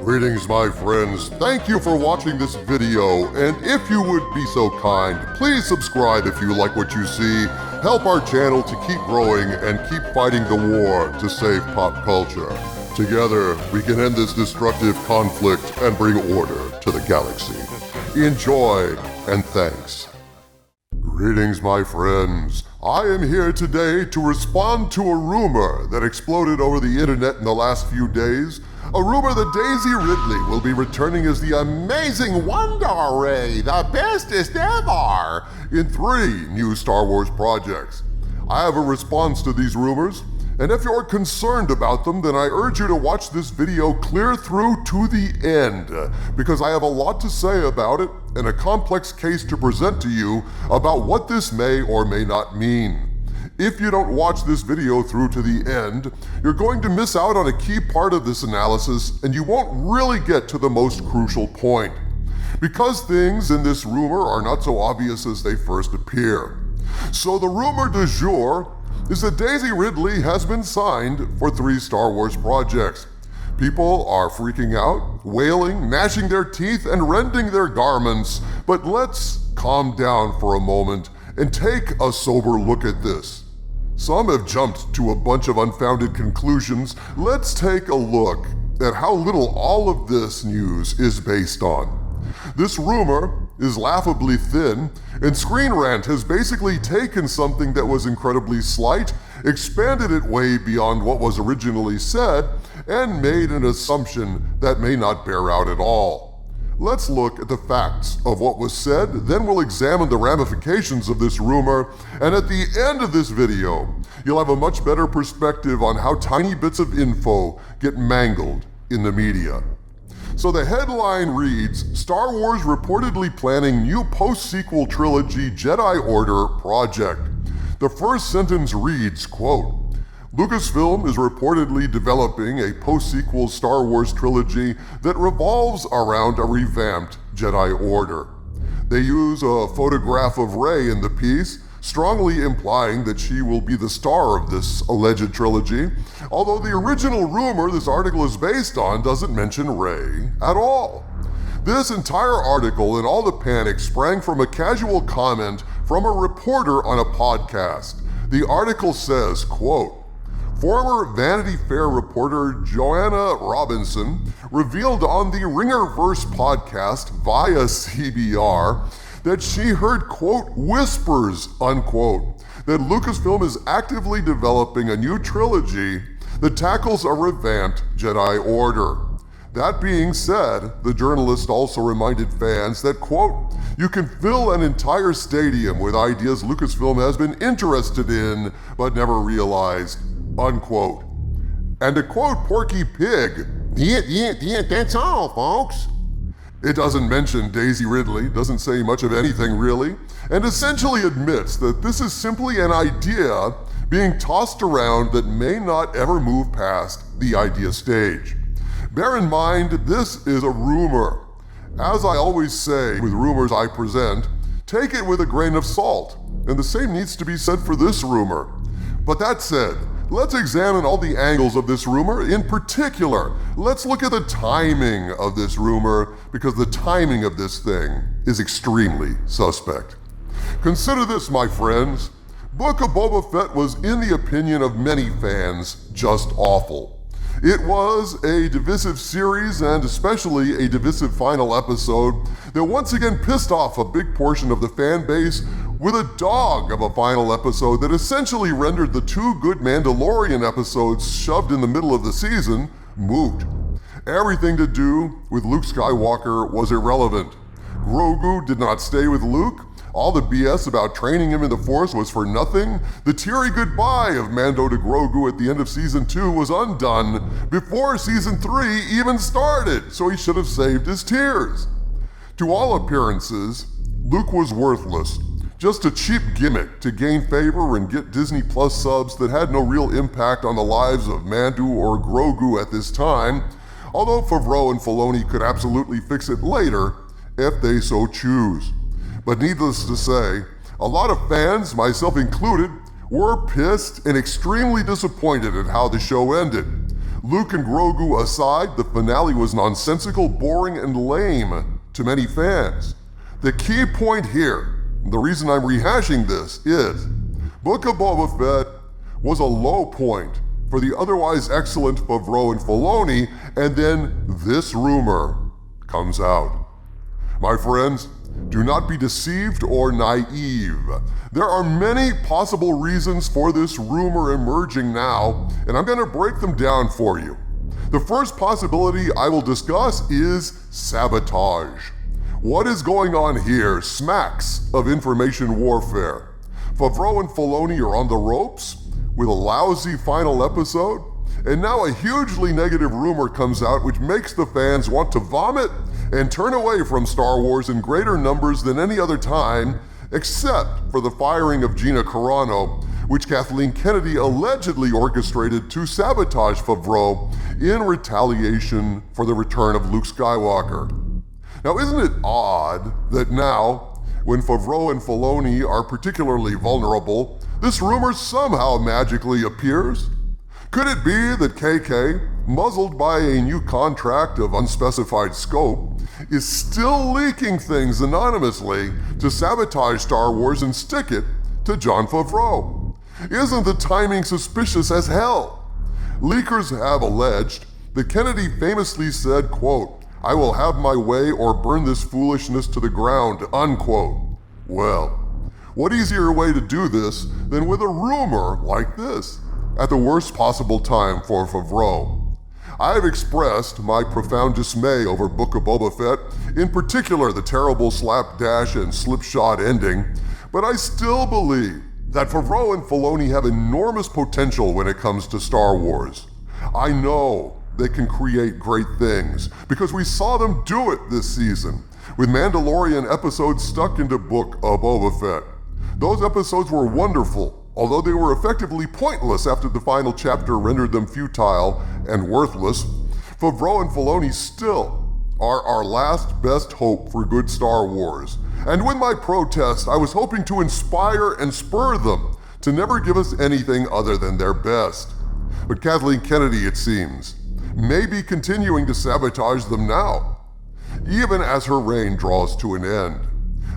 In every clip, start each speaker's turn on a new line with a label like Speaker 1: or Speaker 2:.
Speaker 1: Greetings, my friends. Thank you for watching this video, and if you would be so kind, please subscribe if you like what you see. Help our channel to keep growing and keep fighting the war to save pop culture. Together, we can end this destructive conflict and bring order to the galaxy. Enjoy, and thanks. Greetings, my friends. I am here today to respond to a rumor that exploded over the internet in the last few days. A rumor that Daisy Ridley will be returning as the amazing Wonder Ray, the bestest ever, in 3 new Star Wars projects. I have a response to these rumors, and if you're concerned about them, then I urge you to watch this video clear through to the end, because I have a lot to say about it and a complex case to present to you about what this may or may not mean. If you don't watch this video through to the end, you're going to miss out on a key part of this analysis, and you won't really get to the most crucial point, because things in this rumor are not so obvious as they first appear. So the rumor du jour is that Daisy Ridley has been signed for 3 Star Wars projects. People are freaking out, wailing, gnashing their teeth, and rending their garments, but let's calm down for a moment and take a sober look at this. Some have jumped to a bunch of unfounded conclusions. Let's take a look at how little all of this news is based on. This rumor is laughably thin, and Screen Rant has basically taken something that was incredibly slight, expanded it way beyond what was originally said, and made an assumption that may not bear out at all. Let's look at the facts of what was said, then we'll examine the ramifications of this rumor, and at the end of this video, you'll have a much better perspective on how tiny bits of info get mangled in the media. So the headline reads, Star Wars reportedly planning new post-sequel trilogy Jedi Order project. The first sentence reads, quote, Lucasfilm is reportedly developing a post-sequel Star Wars trilogy that revolves around a revamped Jedi Order. They use a photograph of Rey in the piece, strongly implying that she will be the star of this alleged trilogy, although the original rumor this article is based on doesn't mention Rey at all. This entire article and all the panic sprang from a casual comment from a reporter on a podcast. The article says, quote, Former Vanity Fair reporter Joanna Robinson revealed on the Ringerverse podcast via CBR that she heard, quote, whispers, unquote, that Lucasfilm is actively developing a new trilogy that tackles a revamped Jedi Order. That being said, the journalist also reminded fans that, quote, you can fill an entire stadium with ideas Lucasfilm has been interested in but never realized, unquote. And to quote Porky Pig, yeah, that's all, folks. It doesn't mention Daisy Ridley, doesn't say much of anything really, and essentially admits that this is simply an idea being tossed around that may not ever move past the idea stage. Bear in mind, this is a rumor. As I always say with rumors I present, take it with a grain of salt, and the same needs to be said for this rumor. But that said, let's examine all the angles of this rumor. In particular, let's look at the timing of this rumor, because the timing of this thing is extremely suspect. Consider this, my friends. Book of Boba Fett was, in the opinion of many fans, just awful. It was a divisive series, and especially a divisive final episode that once again pissed off a big portion of the fan base with a dog of a final episode that essentially rendered the 2 good Mandalorian episodes shoved in the middle of the season moot. Everything to do with Luke Skywalker was irrelevant. Grogu did not stay with Luke. All the BS about training him in the Force was for nothing. The teary goodbye of Mando to Grogu at the end of Season 2 was undone before Season 3 even started, so he should have saved his tears. To all appearances, Luke was worthless. Just a cheap gimmick to gain favor and get Disney Plus subs that had no real impact on the lives of Mando or Grogu at this time, although Favreau and Filoni could absolutely fix it later if they so choose. But needless to say, a lot of fans, myself included, were pissed and extremely disappointed at how the show ended. Luke and Grogu aside, the finale was nonsensical, boring, and lame to many fans. The key point here, the reason I'm rehashing this, is Book of Boba Fett was a low point for the otherwise excellent Favreau and Filoni, and then this rumor comes out. My friends, do not be deceived or naive. There are many possible reasons for this rumor emerging now, and I'm going to break them down for you. The first possibility I will discuss is sabotage. What is going on here smacks of information warfare. Favreau and Filoni are on the ropes with a lousy final episode, and now a hugely negative rumor comes out which makes the fans want to vomit and turn away from Star Wars in greater numbers than any other time, except for the firing of Gina Carano, which Kathleen Kennedy allegedly orchestrated to sabotage Favreau in retaliation for the return of Luke Skywalker. Now, isn't it odd that now, when Favreau and Filoni are particularly vulnerable, this rumor somehow magically appears? Could it be that KK, muzzled by a new contract of unspecified scope, is still leaking things anonymously to sabotage Star Wars and stick it to Jon Favreau? Isn't the timing suspicious as hell? Leakers have alleged that Kennedy famously said, quote, "I will have my way or burn this foolishness to the ground," unquote. Well, what easier way to do this than with a rumor like this, at the worst possible time for Favreau? I have expressed my profound dismay over Book of Boba Fett, in particular the terrible slapdash and slipshod ending, but I still believe that Favreau and Filoni have enormous potential when it comes to Star Wars. I know they can create great things because we saw them do it this season with Mandalorian episodes stuck into Book of Boba Fett. Those episodes were wonderful, although they were effectively pointless after the final chapter rendered them futile and worthless. Favreau and Filoni still are our last best hope for good Star Wars. And with my protest, I was hoping to inspire and spur them to never give us anything other than their best. But Kathleen Kennedy, it seems, may be continuing to sabotage them now, even as her reign draws to an end,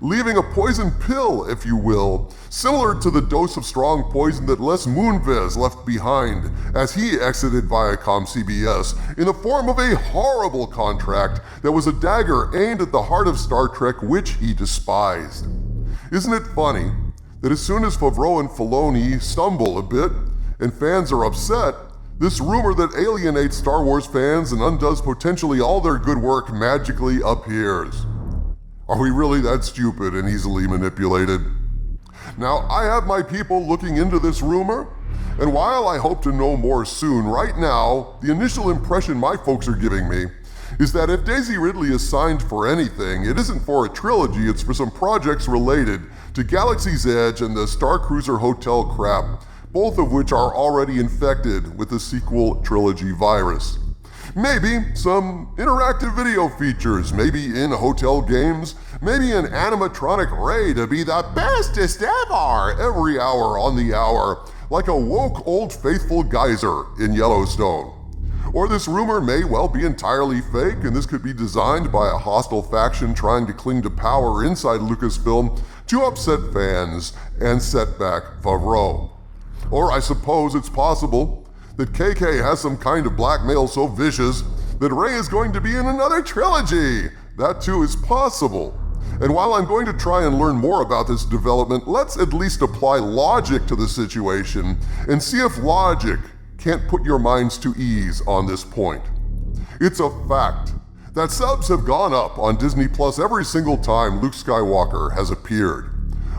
Speaker 1: leaving a poison pill, if you will, similar to the dose of strong poison that Les Moonves left behind as he exited Viacom CBS in the form of a horrible contract that was a dagger aimed at the heart of Star Trek, which he despised. Isn't it funny that as soon as Favreau and Filoni stumble a bit and fans are upset, this rumor that alienates Star Wars fans and undoes potentially all their good work magically appears? Are we really that stupid and easily manipulated? Now, I have my people looking into this rumor, and while I hope to know more soon, right now, the initial impression my folks are giving me is that if Daisy Ridley is signed for anything, it isn't for a trilogy, it's for some projects related to Galaxy's Edge and the Star Cruiser Hotel crap, both of which are already infected with the sequel trilogy virus. Maybe some interactive video features, maybe in hotel games, maybe an animatronic Rey to be the bestest ever every hour on the hour, like a woke Old Faithful geyser in Yellowstone. Or this rumor may well be entirely fake, and this could be designed by a hostile faction trying to cling to power inside Lucasfilm to upset fans and set back Favreau. Or I suppose it's possible that KK has some kind of blackmail so vicious that Rey is going to be in another trilogy. That too is possible. And while I'm going to try and learn more about this development, let's at least apply logic to the situation and see if logic can't put your minds to ease on this point. It's a fact that subs have gone up on Disney Plus every single time Luke Skywalker has appeared.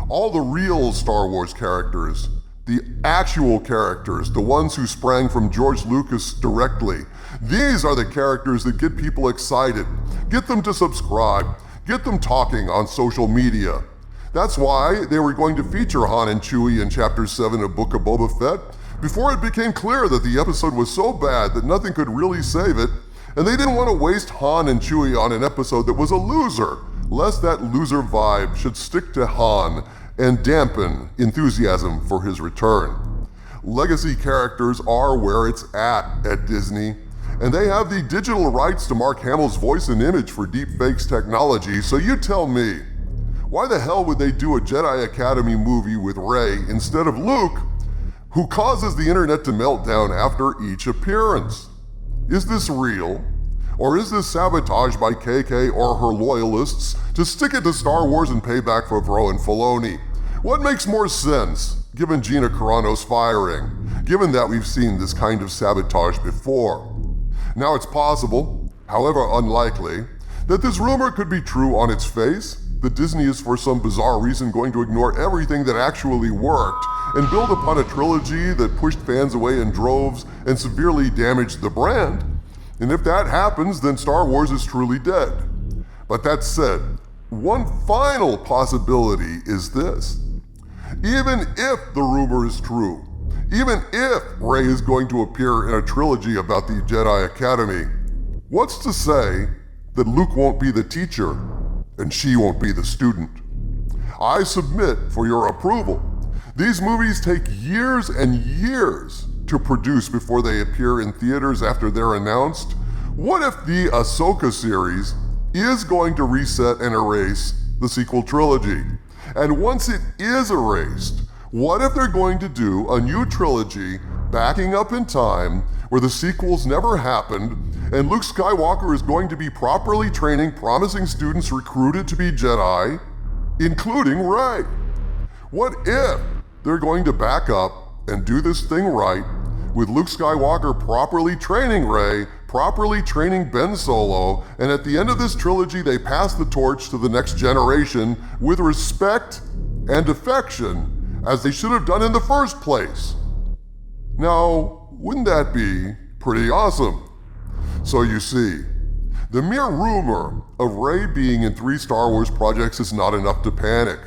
Speaker 1: All the real Star Wars characters, the actual characters, the ones who sprang from George Lucas directly, these are the characters that get people excited, get them to subscribe, get them talking on social media. That's why they were going to feature Han and Chewie in Chapter 7 of Book of Boba Fett before it became clear that the episode was so bad that nothing could really save it, and they didn't want to waste Han and Chewie on an episode that was a loser, lest that loser vibe should stick to Han and dampen enthusiasm for his return. Legacy characters are where it's at Disney, and they have the digital rights to Mark Hamill's voice and image for deepfakes technology, so you tell me, why the hell would they do a Jedi Academy movie with Rey instead of Luke, who causes the internet to melt down after each appearance? Is this real? Or is this sabotage by KK or her loyalists to stick it to Star Wars and pay back for Favreau and Filoni? What makes more sense, given Gina Carano's firing, given that we've seen this kind of sabotage before? Now it's possible, however unlikely, that this rumor could be true on its face, that Disney is for some bizarre reason going to ignore everything that actually worked and build upon a trilogy that pushed fans away in droves and severely damaged the brand. And if that happens, then Star Wars is truly dead. But that said, one final possibility is this. Even if the rumor is true, even if Rey is going to appear in a trilogy about the Jedi Academy, what's to say that Luke won't be the teacher and she won't be the student? I submit for your approval. These movies take years and years to produce before they appear in theaters after they're announced. What if the Ahsoka series is going to reset and erase the sequel trilogy? And once it is erased, what if they're going to do a new trilogy backing up in time where the sequels never happened and Luke Skywalker is going to be properly training promising students recruited to be Jedi, including Rey? What if they're going to back up and do this thing right with Luke Skywalker properly training Rey, properly training Ben Solo, and at the end of this trilogy they pass the torch to the next generation with respect and affection as they should have done in the first place? Now, wouldn't that be pretty awesome? So you see, the mere rumor of Rey being in 3 Star Wars projects is not enough to panic.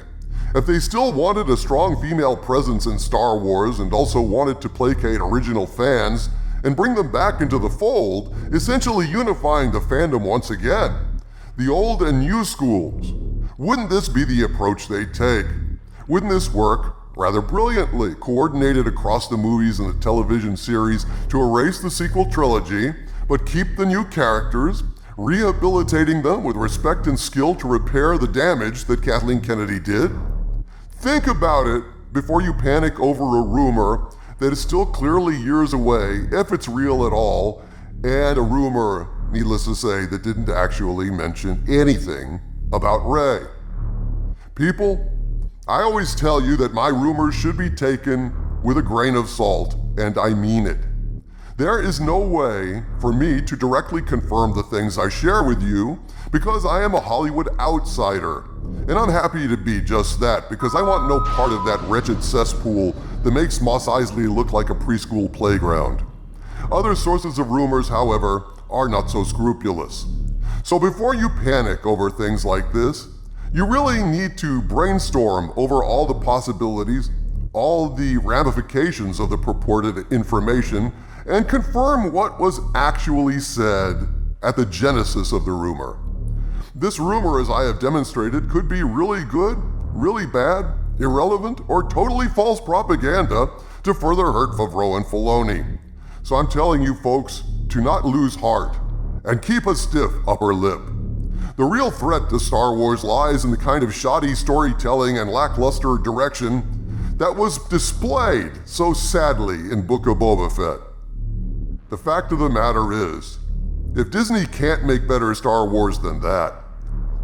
Speaker 1: If they still wanted a strong female presence in Star Wars and also wanted to placate original fans and bring them back into the fold, essentially unifying the fandom once again, the old and new schools, wouldn't this be the approach they take? Wouldn't this work rather brilliantly, coordinated across the movies and the television series to erase the sequel trilogy, but keep the new characters, rehabilitating them with respect and skill to repair the damage that Kathleen Kennedy did? Think about it before you panic over a rumor that is still clearly years away, if it's real at all, and a rumor, needless to say, that didn't actually mention anything about Rey. People, I always tell you that my rumors should be taken with a grain of salt, and I mean it. There is no way for me to directly confirm the things I share with you because I am a Hollywood outsider. And I'm happy to be just that because I want no part of that wretched cesspool that makes Mos Eisley look like a preschool playground. Other sources of rumors, however, are not so scrupulous. So before you panic over things like this, you really need to brainstorm over all the possibilities, all the ramifications of the purported information, and confirm what was actually said at the genesis of the rumor. This rumor, as I have demonstrated, could be really good, really bad, irrelevant, or totally false propaganda to further hurt Favreau and Filoni. So I'm telling you folks to not lose heart and keep a stiff upper lip. The real threat to Star Wars lies in the kind of shoddy storytelling and lackluster direction that was displayed so sadly in Book of Boba Fett. The fact of the matter is, if Disney can't make better Star Wars than that,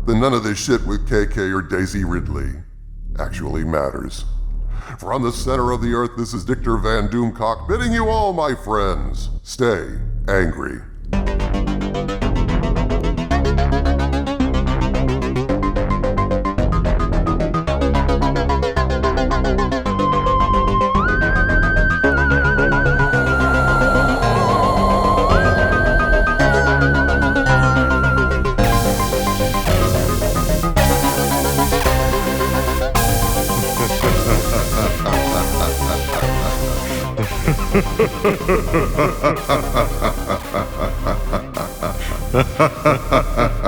Speaker 1: then none of this shit with KK or Daisy Ridley actually matters. From the center of the earth, this is Dictor Van Doomcock bidding you all, my friends, stay angry. Ha ha ha ha ha ha ha ha ha ha ha ha ha ha ha ha ha ha ha